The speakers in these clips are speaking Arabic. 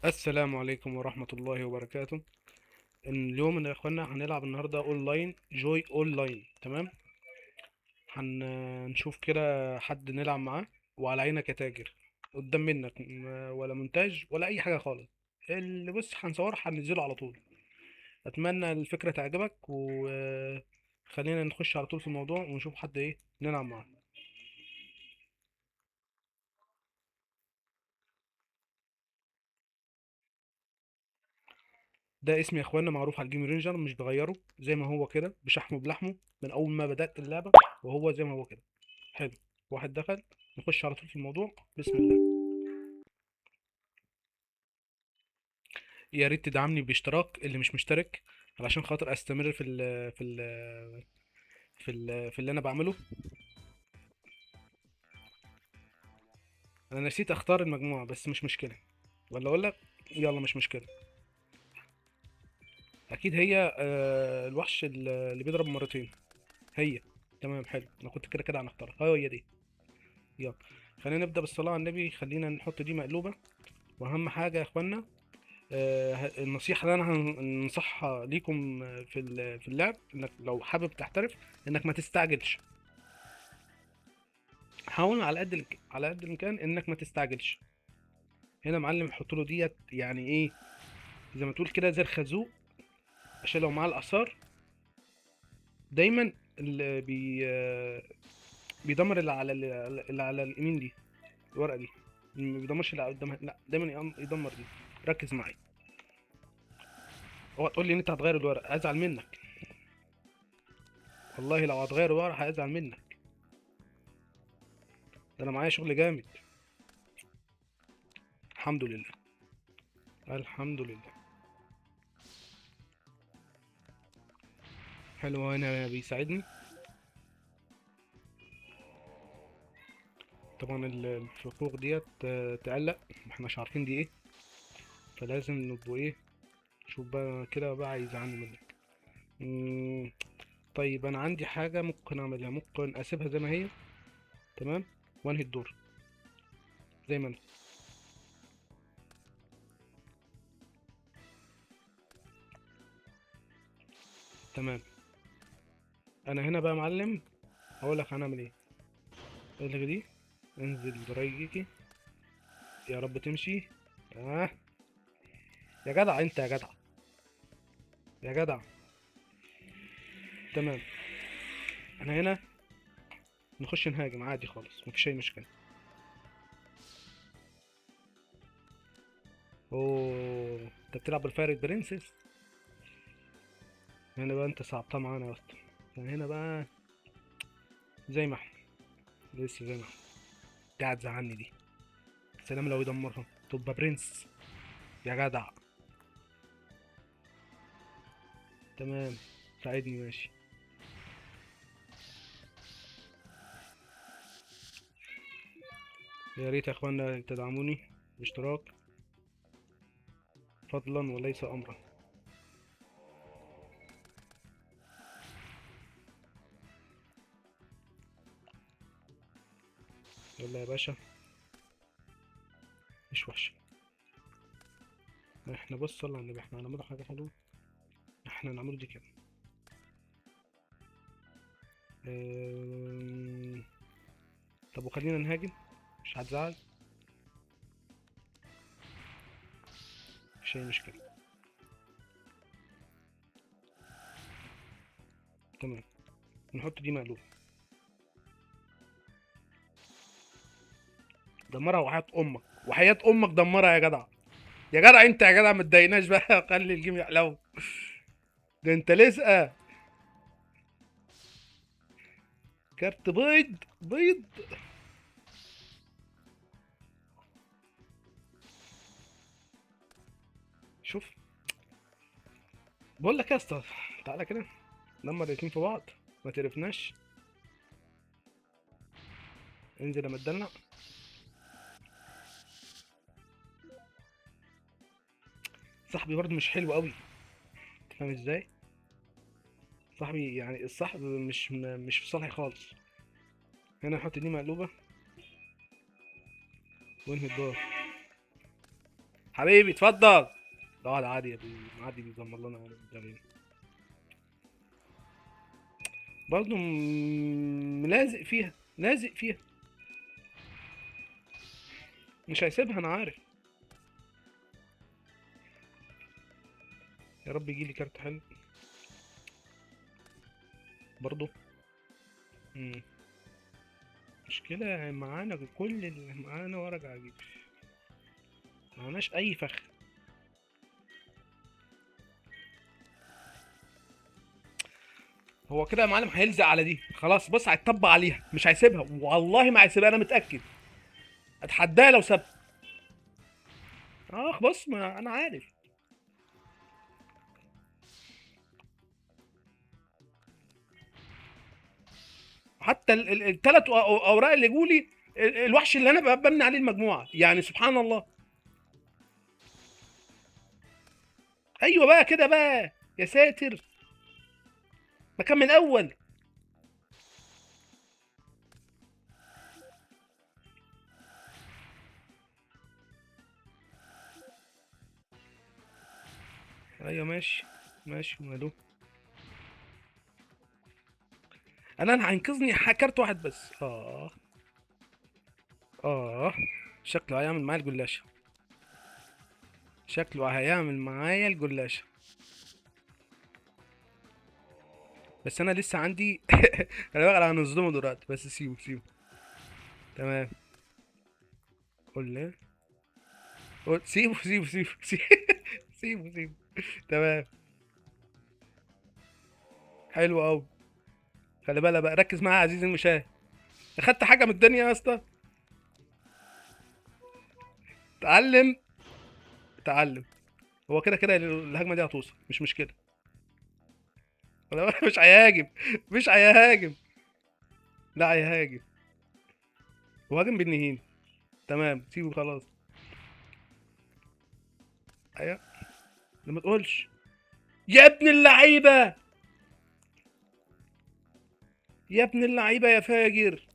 السلام عليكم ورحمة الله وبركاته. اليوم يا اخوانا هنلعب النهاردة اونلاين جوي اونلاين. تمام. هنشوف كده حد نلعب معاه، وعلى عينك يا تاجر. قدام منك ولا مونتاج ولا اي حاجة خالص. اللي بص هنصور هننزله على طول. اتمنى الفكرة تعجبك، وخلينا نخش على طول في الموضوع ونشوف حد ايه نلعب معاه. ده اسمي يا اخوانا معروف على الجيم رينجر، مش بغيره، زي ما هو كده بشحمه بلحمه من اول ما بدأت اللعبة، وهو زي ما هو كده. حلو. واحد دخل. نخش على طول في الموضوع. بسم الله. يا ريت تدعمني باشتراك اللي مش مشترك، علشان خاطر استمر في اللي انا بعمله. انا نسيت اختار المجموعة بس مش مشكلة. ولا اقول لك. يلا مش مشكلة. اكيد هي الوحش اللي بيضرب مرتين. هي. تمام حلو، انا كنت كده كده هنختارها، هي دي. يلا. خلينا نبدأ بالصلاة على النبي، خلينا نحط دي مقلوبة. واهم حاجة يا اخوانا، النصيحة اللي أنا هنصحها ليكم في اللعب، إنك لو حابب تحترف، إنك ما تستعجلش. حاول على قد الإمكان إنك ما تستعجلش. هنا يا معلم حط له ديت، يعني إيه، زي ما تقول كده زي الخازوق، عشان لو معاه الآثار دايما اللي بيدمر اللي على اليمين دي، الورقة دي. ما بيدمرش اللي قدامها، لا دايما يدمر دي. ركز معايا. اوعى تقول لي ان انت هتغير الورق هزعل منك. والله لو هتغير الورق هزعل منك. ده انا معايا شغل جامد. الحمد لله. الحمد لله. حلو، هنا بيساعدني. طبعا الفخوخ ديت تقلق. احنا مش عارفين دي ايه، فلازم نبقوا ايه. شوف بقى كده بقى هيزعلني منك. مم، طيب انا عندي حاجة ممكن اعملها، ممكن اسيبها زي ما هي. تمام. وانهي الدور زي ما انا. تمام. انا هنا بقى يا معلم، هقول لك هنعمل ايه. الغي دي. انزل بريجيكي. يا رب تمشي. اه. يا جدع انت يا جدع. يا جدع. تمام. انا هنا نخش نهاجم عادي خالص، مفيش اي مشكلة. اوه، انت بتلعب بالفاير برنسس. هنا بقى انت صعبتها معانا يا اسطى. يعني هنا بقى زي ما احنا، لسه زي ما احنا. قاعد زعلني دي. سلام لو يدمرها تبقى برنس. يا جدع. تمام. ساعدني ماشي. يا ريت يا اخوانا تدعموني باشتراك، فضلا وليس امرا. يلا يا باشا. مش وحشه. احنا بص صلى على النبي، احنا هنعمله حاجه حلوه. احنا هنعمله دي كده. أم... طب وخلينا نهاجم، مش هتزعل. مفيش اي مشكله. تمام. نحط دي مقلوب. دمرها وحياة امك. وحياة امك دمرها يا جدع. يا جدع انت يا جدع ما تضايقناش بقى خلي الجيم يحلو. ده انت لسه. كارت بيض بيض. شوف. بقول لك يا اسطى، تعالى كده نمر الاتنين في بعض، ما تقرفناش. انزل لما تدلع. صاحبي برضه مش حلو قوي. انت فاهم ازاي. صاحبي يعني الصاحب مش في صالحي خالص. هنا نحط دي مقلوبه. وانهي الدور. حبيبي اتفضل. لا ده عادي يا ابني، عادي بيزمر لنا يعني. برضه لازق فيها، لازق فيها. مش هيسيبها انا عارف. يا رب يجيلي كارت حلو برضه. مم. مشكلة معانا كل اللي معانا ورق عجيب، معناش اي فخ. هو كده يا معلم هيلزق على دي خلاص، بص هيطبق عليها مش هيسيبها، والله ما هيسيبها انا متأكد. اتحداه لو ساب. اه بص ما انا عارف. حتى الثلاث اوراق اللي جولي الوحش اللي انا ببني عليه المجموعه، يعني سبحان الله. ايوه بقى كده بقى. يا ساتر. ما كان من اول. ايوه ماشي. ماشي وماله. انا هينقذني كارت واحد بس. اه شكله هيعمل معايا الجلاشه. شكله هيعمل معايا الجلاشه. بس انا لسه عندي انا بقى هنصدمه دلوقتي، بس سيبه سيبه. تمام. قول لي. سيبه سيبه سيبه سيبه سيبه سيبه. تمام. حلو قوي. خلي بالك بقى، ركز معايا يا عزيزي المشاهد. اخدت حاجه من الدنيا يا اسطى. اتعلم. اتعلم. هو كده كده الهجمه دي هتوصل، مش مشكله. مش هيهاجم. مش هيهاجم. لا هيهاجم. هو هاجم بالنهين. تمام سيبه خلاص. ايوه. لما تقولش. يا ابن اللعيبه. يا ابن اللعيبه يا فاجر.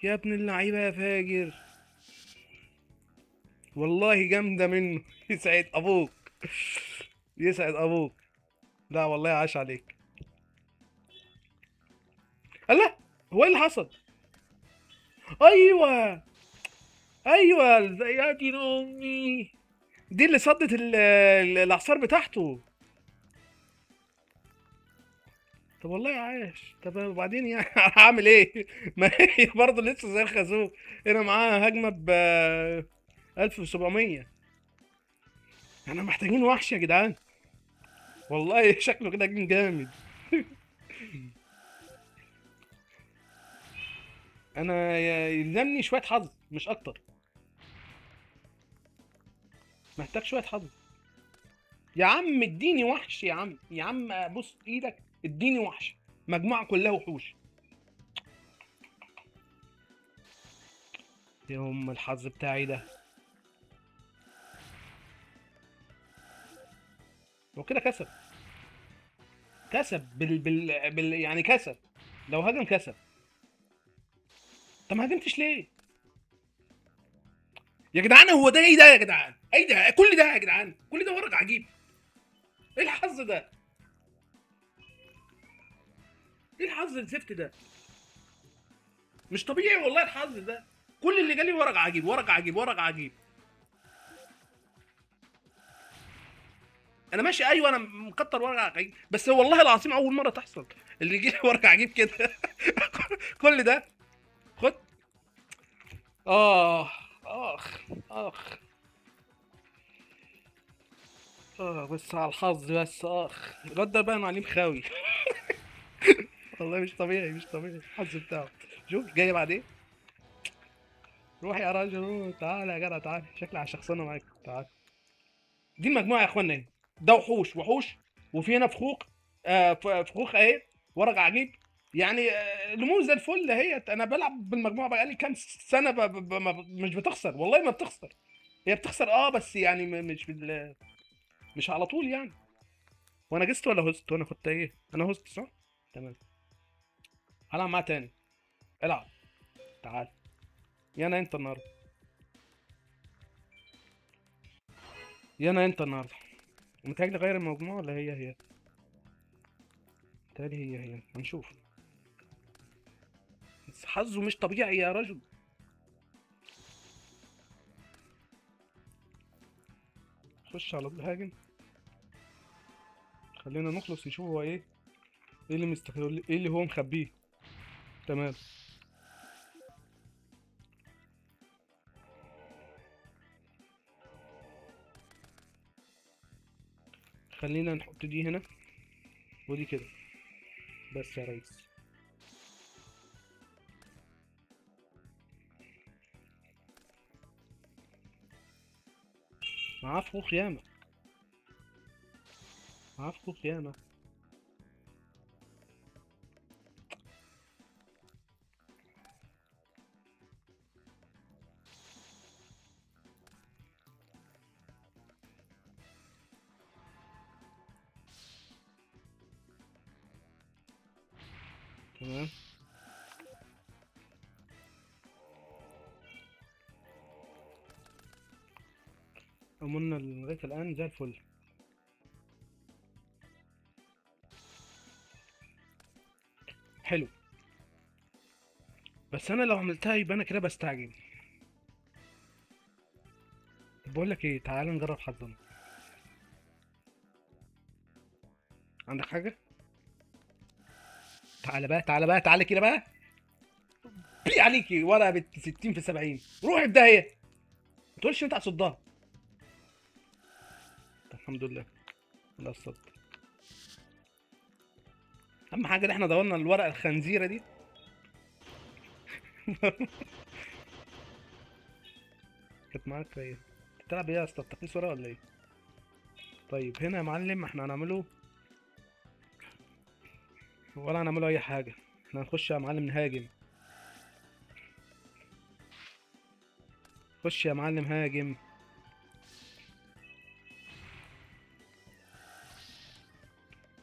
يا ابن اللعيبه يا فاجر. والله جامده منه. يسعد ابوك. يسعد ابوك. لا والله عاش عليك. الله. هو ايه اللي حصل؟ ايوه. ايوه يا دين امي. دي اللي صدت الاعصار بتاعته. طب والله عاش. طب وبعدين يعني هعمل ايه؟ ما هي برضه لسه زي الخازوق. هنا معاها هجمه ب 1700. احنا محتاجين وحش يا جدعان. والله شكله كده جامد. انا يلزمني شويه حظ مش اكتر. محتاج شويه حظ. يا عم اديني وحش يا عم، يا عم بص ايدك. اديني وحش. مجموعه كلها وحوش. يوم الحظ بتاعي ده. هو كده كسب. كسب يعني كسب. لو هاجم كسب. طب ما هاجمتش ليه؟ يا جدعان هو ده ايه ده يا جدعان؟ ايه ده كل ده يا جدعان؟ كل ده ورق عجيب. ايه الحظ ده؟ ايه الحظ الزفت ده؟ مش طبيعي والله الحظ ده. كل اللي جالي ورق عجيب ورق عجيب ورق عجيب. انا ماشي ايوه انا مكتر ورق عجيب، بس والله العظيم اول مره تحصل. اللي يجي لي ورق عجيب كده. كل ده. خد. اه. اخ. اخ. بس على الحظ بس الواد ده باين عليه مخاوي. والله مش طبيعي مش طبيعي الحظ بتاعه. شوف جاي بعدين. روح يا راجل روح. تعالى يا جدع تعالى، شكلي هشخصنها معاك تعالى. دي المجموعه يا اخوانا اهي. ده وحوش وحوش. وفي هنا فخوخ. فخوخ اهي. ورق عجيب. يعني الامور زي الفل اهيت. انا بلعب بالمجموعه بقالي كام سنه مش بتخسر والله ما بتخسر. هي بتخسر بس يعني مش على طول يعني. وانا جست ولا هوست؟ وانا كنت ايه؟ انا هوست صح. تمام. هلعب معاه تاني. العب. تعال. يا انا انت النهارده. يا انا انت النهارده. متهيألي غير المجموعة ولا هي؟ متهيألي هي هنشوف. بس حظه مش طبيعي يا رجل. خش على طول هاجم. خلينا نخلص نشوف هو ايه. ايه اللي مستخبي، ايه اللي هو مخبيه. تمام. خلينا نحط دي هنا ودي كده. بس يا ريس. معاه فخوخ ياما. معاه فخوخ ياما. تمام. أمورنا لغاية الآن زي الفل. حلو. بس أنا لو عملتها يبقى أنا كده بستعجل. طب بقول لك إيه، تعالى نجرب حظنا. عندك حاجة؟ تعالى بقى، تعالى بقى، تعالى كده بقى. بلي عليكي ورقة بت 60 في 70. روحي في داهية. ما تقولش أنت هتصدها. طب الحمد لله. لا صد. أهم حاجة إن إحنا دورنا الورقة الخنزيرة دي. كانت معاك إيه؟ بتلعب إيه يا اسطى؟ بتقيس ورقة ولا إيه؟ طيب هنا يا معلم إحنا هنعمله. ولا هنعمله أي حاجة. إحنا هنخش يا معلم نهاجم. خش يا معلم هاجم.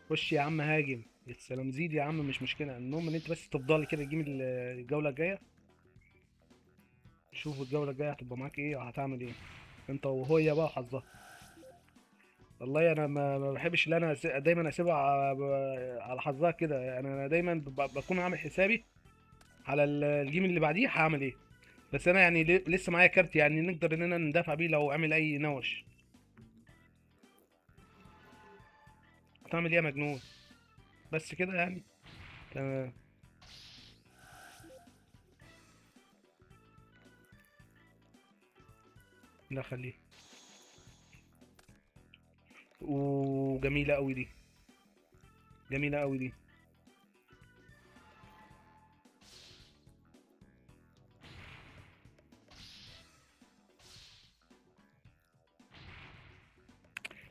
خش يا عم هاجم. يا سلام، زيد يا عم، مش مشكلة. المهم ان انت بس تفضلي كده تجيب الجولة الجاية. شوف الجولة الجاية هتبقى معاك ايه وهتعمل ايه. انت وهي بقى حظها. والله انا ما بحبش ان انا دايما اسيبها على حظها كده. يعني انا دايما بكون عامل حسابي على الجيم اللي بعديه هعمل ايه. بس انا يعني لسه معايا كارت يعني نقدر اننا ندافع بيه لو عمل اي نوش. هتعمل ايه يا مجنون؟ بس كده يعني. تمام. لا خليه. وجميلة قوي دي. جميلة قوي دي.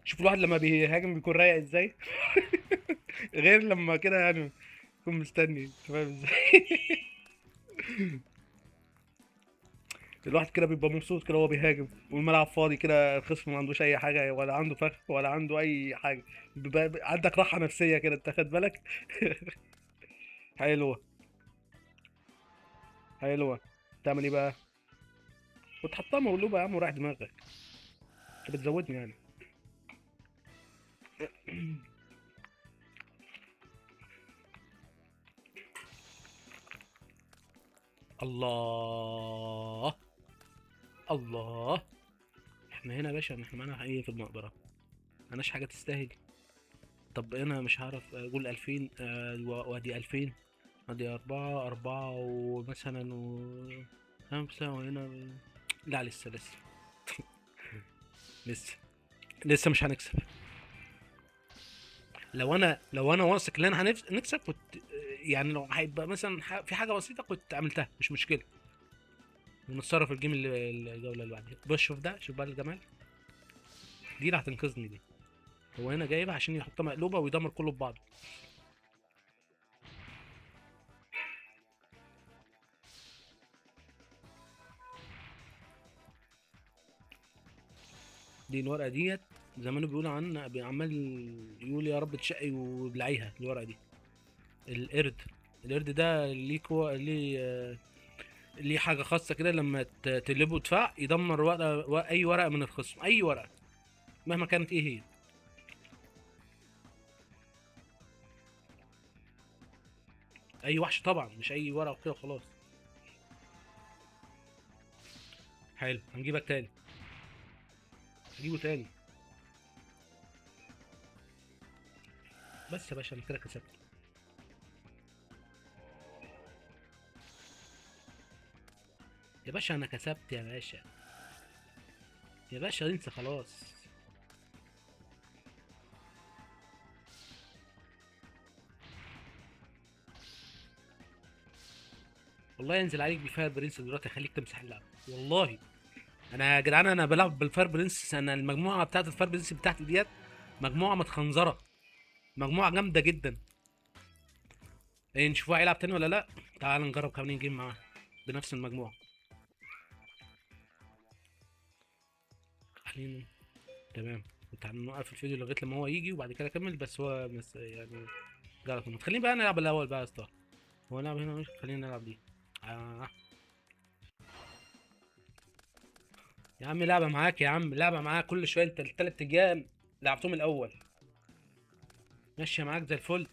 شوف الواحد لما بيهاجم بيكون رايق ازاي. غير لما كده يعني يكون مستني. أنت فاهم ازاي؟ الواحد كده بيبقى مبسوط كده وهو بيهاجم والملعب فاضي كده، الخصم ما عندوش اي حاجه ولا عنده فخ ولا عنده اي حاجه. بيبقى عندك راحه نفسيه كده، انت خد بالك. حلوه. حلوه. تعمل ايه بقى؟ وتحطها مقلوبه يا عم وراح دماغك. انت بتزودني يعني. الله. الله. احنا هنا يا باشا، احنا معانا ايه في المقبره؟ معناش حاجه تستاهل. طب انا مش هعرف اقول 2000 وادي 2000. ادي أربعة ومثلا خمسة وهنا. لا لسه. لسه. لسه مش هنكسب. لو انا واثق ان انا هنكسب كنت. يعني لو هيبقى مثلا في حاجة بسيطة كنت عملتها مش مشكلة. ونتصرف الجيم الجولة اللي بعدها. بص شوف ده، شوف بقى الجمال. دي اللي هتنقذني دي. هو هنا جايبها عشان يحطها مقلوبة ويدمر كله ببعضه. دي الورقة ديت. زمان بيقولوا عمال يقول يا رب تشقي وبلعيها الورقة دي. القرد. القرد ده ليه حاجة خاصة كده، لما تقلبه دفاع يدمر ورقة، أي ورقة من الخصم، أي ورقة. مهما كانت ايه هي. اي وحش طبعا، مش اي ورقه وكده خلاص. حلو، هنجيبك تاني. هجيبه تاني. بس يا باشا انا كده كسبت. يا باشا انا كسبت يا باشا. يا باشا انسى خلاص. والله ينزل عليك بالفاير برنس دلوقتي، يخليك تمسح اللعبه والله. انا يا جدعان انا بلعب بالفاير برنس، انا المجموعه بتاعت الفاير برنس بتاعتي ديت مجموعه متخنزره، مجموعه جامده جدا. ايه نشوفوها هيلعب تاني ولا لا؟ تعال نجرب كمان جيم معاه بنفس المجموعه. خلينا. تمام. كنت هنوقف الفيديو لغايه لما هو يجي وبعد كده اكمل، بس هو يعني جرب. ما تخليني بقى نلعب الاول بقى يا اسطى. هو نلعب هنا مش خلينا نلعب دي. آه. يا عم لعبه معاك يا عم، لعبه معاك كل شويه، انت التلات ايام لعبتهم الاول. ماشيه معاك زي الفل.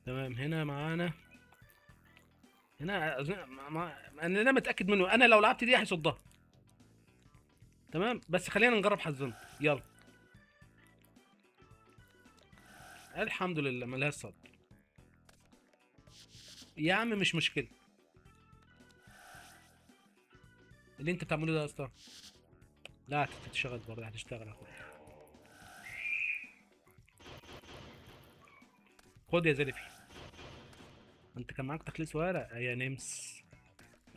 تمام هنا معانا. هنا أظن انا متاكد منه، انا لو لعبت دي هيصدها. تمام بس خلينا نجرب حظنا. يلا. الحمد لله ملهاش صد. يا عم مش مشكله. اللي انت بتعمله ده يا اسطى. لا هتشتغل برضه، هتشتغل اهو. خد يا زلفي. انت كان معاك تخليص ورق يا نمس.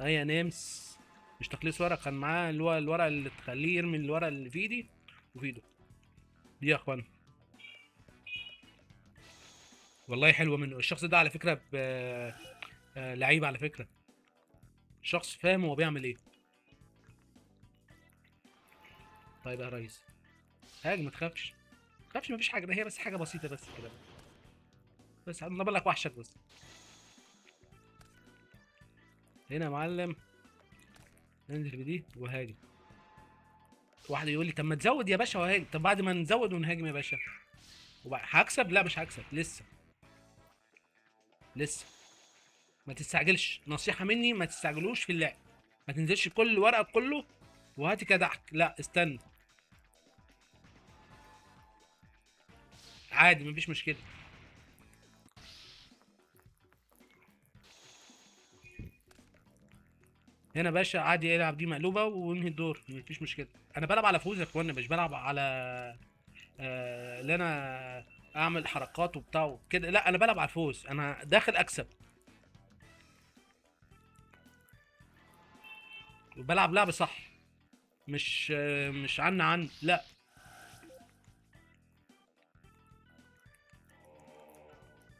يا نمس. مش تخليص ورق، كان معاه اللي هو الورق اللي تخليه يرمي الورق اللي في ايدي وفي ايده. دي يا اخوان. والله حلوه منه الشخص ده على فكره لعيب على فكره. شخص فاهم هو بيعمل ايه. طيب يا ريس. هاجم ما تخافش. ما تخافش مفيش حاجه، ده هي بس حاجه بسيطه بس كده. بس انا لك وحشك بس. هنا يا معلم. ننزل بدي وهاجم. واحد يقول لي طب ما تزود يا باشا وهاجم، طب بعد ما نزود ونهاجم يا باشا هكسب؟ لا مش هكسب لسه. لسه. ما تستعجلش، نصيحه مني ما تستعجلوش في اللعب. ما تنزلش كل ورقك كله وهاتي كدحك، لا استنى. عادي مفيش مشكله. هنا باشا عادي يلعب دي مقلوبه وينهي الدور مفيش مشكله. انا بلعب على فوز يا اخوانا، مش بلعب على اللي انا اعمل حركات وبتاع وكده، لا انا بلعب على الفوز، انا داخل اكسب. وبلعب لعب صح. مش عن لا.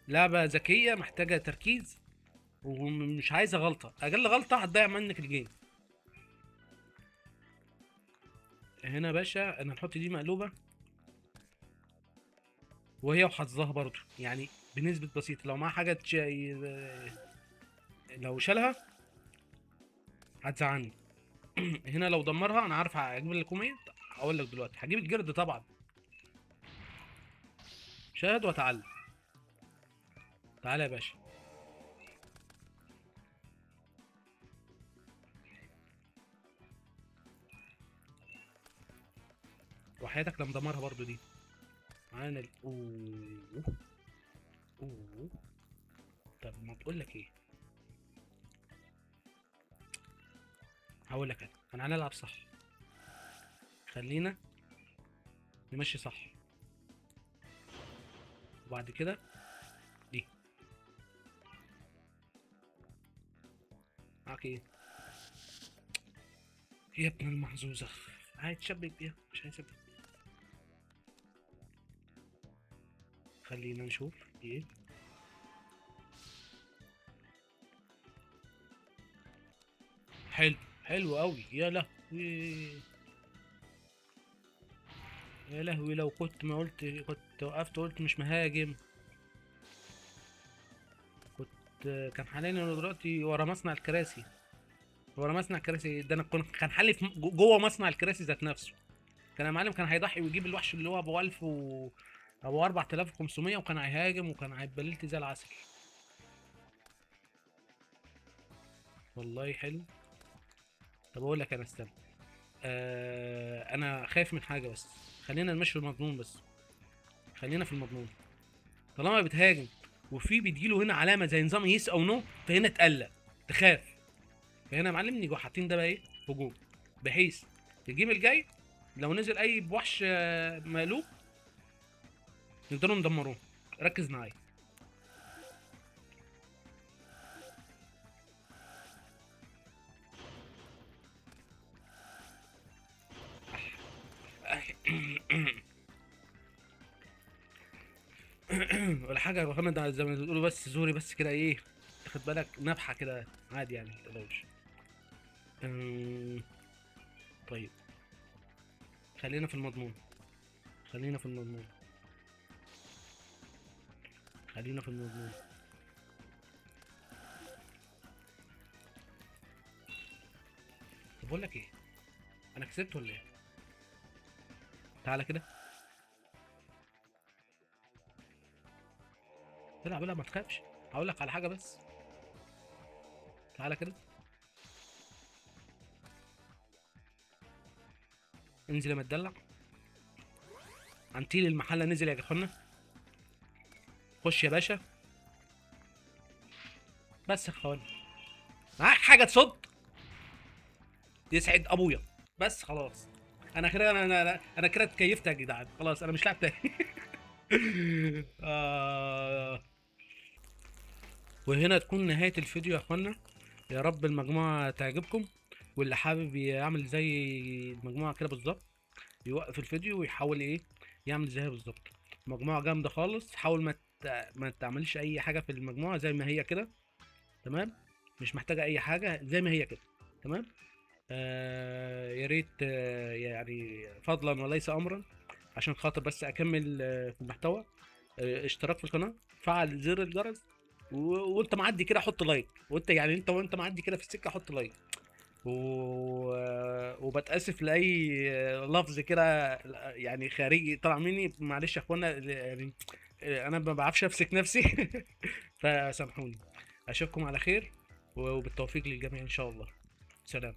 لعبه ذكيه محتاجه تركيز. ومش عايزه غلطه، اقل غلطه هتضيع منك الجيم. هنا يا باشا انا هنحط دي مقلوبه. وهي وحظها برضو يعني بنسبه بسيطه، لو معاه حاجه لو شالها هتزعلني. هنا لو دمرها انا عارف هجيب لكم ايه. هقول لك دلوقتي هجيب الجرد طبعا. شاهد وتعلم. تعالى يا باشا. وحياتك لما دمرها برضو دي. معانا اوه. اوه. طب ما تقول لك ايه. هقول لك انا هنلعب صح. خلينا نمشي صح. وبعد كده دي. معاك ايه. يا ابن المحظوظه. هيتشبك بيها مش هيسيبها. خلينا نشوف ايه. حلو. حلو قوي يا لهوي. يا لهوي، لو كنت ما قلت، كنت وقفت قلت مش مهاجم، كنت كان حاليا انا دلوقتي ورا مصنع الكراسي. ورا مصنع الكراسي ده، انا كان حالي جوه مصنع الكراسي ذات نفسه. كان يا معلم كان هيضحي ويجيب الوحش اللي هو ابو 1000 ابو 4500، وكان هيهاجم وكان هيبقى ليلتي زي العسل. والله حلو. طب اقول لك انا استنى، انا خايف من حاجه بس. خلينا نمشي المضمون بس. خلينا في المضمون. طالما بتهاجم وفي بيديله هنا علامه زي نظام يس او نو، فهنا تقلق، تخاف. فهنا يا معلم نيجوا حاطين ده بقى ايه، هجوم، بحيث الجيم الجاي لو نزل اي بوحش مقلوب نقدروا ندمروه. ركز معايا. ولا حاجه يا محمد، ده زي ما بتقولوا بس زوري بس كده ايه، تاخد بالك نفحه كده عادي يعني، متقلقش. أمم، طيب، خلينا في المضمون. خلينا في المضمون. خلينا في المضمون. طب بقول لك ايه، انا كسبت ولا ايه؟ تعالى كده. العب العب، ما تخافش. هقول لك على حاجه بس. تعالى كده. انزل يا متدلع. عنتيل المحله نزل يا اخوانا. خش يا باشا. بس يا اخوانا، معاك حاجه تصد؟ يسعد ابويا. بس خلاص. انا كده، انا كده اتكيفت يا جدعان، خلاص انا مش لاعب تاني. وهنا تكون نهاية الفيديو يا اخوانا. يا رب المجموعة تعجبكم، واللي حابب يعمل زي المجموعة كده بالظبط يوقف الفيديو ويحاول ايه، يعمل زيها بالظبط. مجموعة جامدة خالص. حاول ما تعملش اي حاجة في المجموعة، زي ما هي كده. تمام. مش محتاجة اي حاجة، زي ما هي كده. تمام. يا ريت يعني فضلا وليس امرا، عشان خاطر بس اكمل في المحتوى. اشتراك في القناه، فعل زر الجرس، وانت معدي كده حط لايك، وانت يعني انت وانت معدي كده في السكه حط لايك. و... وبتاسف لاي لفظ كده يعني خارجي طلع مني، معلش يا اخوانا يعني. انا ما بعرفش امسك نفسي. فسامحوني. اشوفكم على خير، وبالتوفيق للجميع ان شاء الله. سلام.